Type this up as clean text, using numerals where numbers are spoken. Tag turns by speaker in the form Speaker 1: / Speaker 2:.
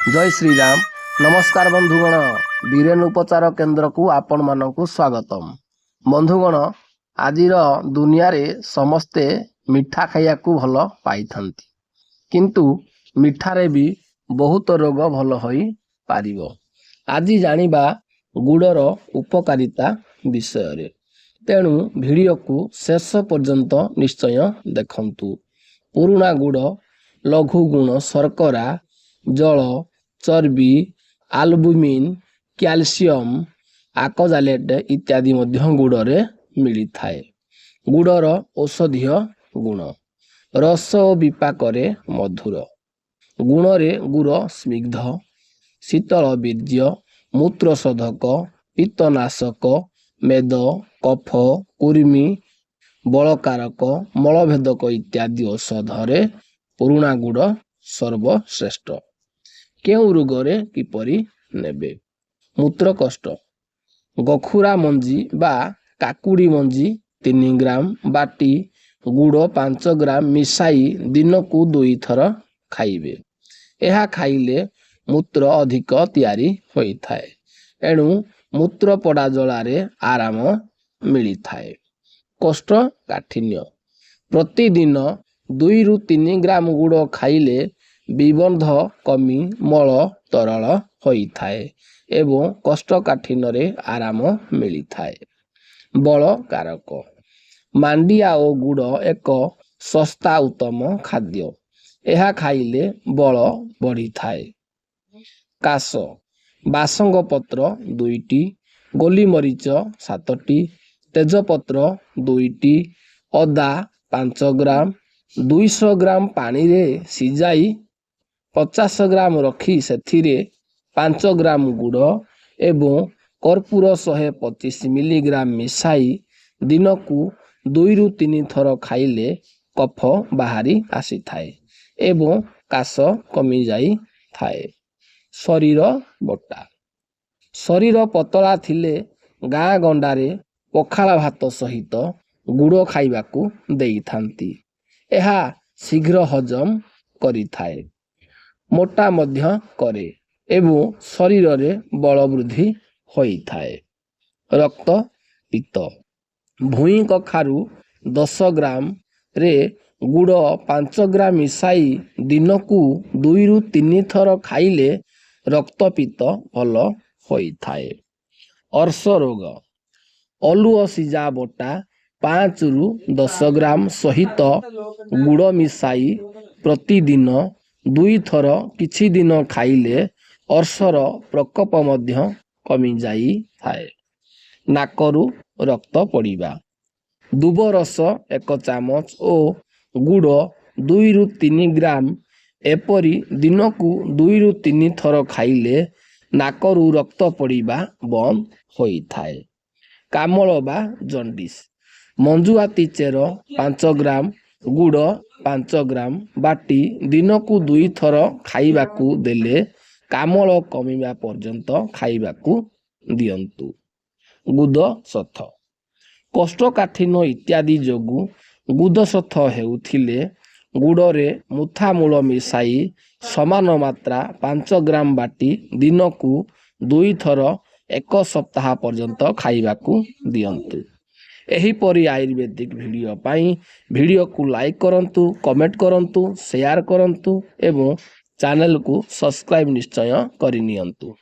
Speaker 1: जय श्री राम। नमस्कार बंधुगण, बीरेन उपचार केन्द्र को आपण मानकु स्वागतम। बंधुगण, आजिर दुनिया रे समस्ते मिठा खाइया को भल पाई थांती, किंतु मिठारे भी बहुत रोग भल होई पारिबो। आजि जानिबा गुड़र उपकारिता विषय रे, तेणु वीडियो को शेष पर्यंत निश्चय देखंतु। पुराना गुड़, लघु गुण शर्करा, जल, चर्बी, आल्बुमिन, कैल्शियम, आकोजालेट इत्यादि मध्य गुड़रे मिली थाए। गुड़र औषधीय गुण, रस और विपाकरे मधुर, गुणरे गुड़ स्निग्ध, शीतल वीर्य, मूत्रशोधक, पित्तनाशक, मेद, कफ, कुर्मी, बलकारक, मलभेदक इत्यादि औषधरे पुराना गुड़ सर्वश्रेष्ठ। केउ रोगरे किपरि नेबे? मूत्र कष्ट, गखुरा मंजी बा काकुड़ी मंजी 3 ग्राम बाटी गुड़ 5 ग्राम मिसाई दिन को 2 थर खाइबे। यह खाइले मूत्र अधिक तैयारी होई थाए, एणु मूत्र पड़ा जलारे आराम मिली थाए। कष्ट काठिन्य, प्रतिदिन 2 ରୁ 3 ग्राम गुड़ खाइले विबंध कमी मल तरल होई थाए एवं कोष्ठकाठिन्य आराम मिली थाए। बल कारक, मांडिया और गुड़ एक सस्ता उत्तम खाद्य, यह खाइले बल बढ़ी थाए। काश, बासंग पत्र 2टी, गोलीमरीच 7टी, तेजपत्र 2टी, अदा 5 ग्राम, 200 ग्राम पानी रे सिजाई 50 ग्राम रखी सेथिरे 5 ग्राम गुड़ एवं कर्पूर 125 मिलीग्राम मिसाई दिन को 2 ରୁ 3 थर खाइले कफ बाहरी आसी थाए एवं काश कमी जाई थाए। शरीर मोटा, शरीर पतला थिले गाँ गंडारे पखाला भात सहित गुड़ खाइबाकू देई थांती। यह शीघ्र हजम करी थाए, मोटा मध्य करे एवं शरीर रे बल वृद्धि होई थाए। रक्त पित्त, भूई कखारू 10 ग्राम रे गुड़ 5 ग्राम मिसाई दिन को 2 ରୁ 3 थर खाइले रक्त पित्त भल होई थाए। अर्श रोग, अलुओ सिजा बटा 5 ରୁ 10 ग्राम सहित गुड़ मिसाई प्रतिदिन 2 थर किछि दिन खाइले अर्शर प्रकोप मध्य कमी जाई थाए। नाकरू रक्त पड़िबा, दुब रस 1 चामच और गुड़ 2 ରୁ 3 ग्राम एपरी दिन को 2 ରୁ 3 थर खाइले नाकरू रक्त पड़िबा बंद होई थाए। कामल बा जंडिस, मंजुआती चेर 5 ग्राम गुड़ 5 ग्राम बाटी दिन को 2 थर खाइबाकू देले कामल कमिबा पर्यंत खाइबाकू दियंतु। गुद सथ, कोष्ठकाठिन्य इत्यादि जोगु गुद सथ हेउथिले गुड़रे मुथामूल मिसाई समान मात्रा 5 ग्राम बाटी दिन को 2 थर 1 सप्ताह पर्यंत खाइबाकू दियंतु। एहीपरि आयुर्वेदिक वीडियो पाई वीडियो को लाइक करंतु, कमेंट करंतु, शेयर करंतु एवं चैनल को सब्सक्राइब निश्चय करिनियंतु।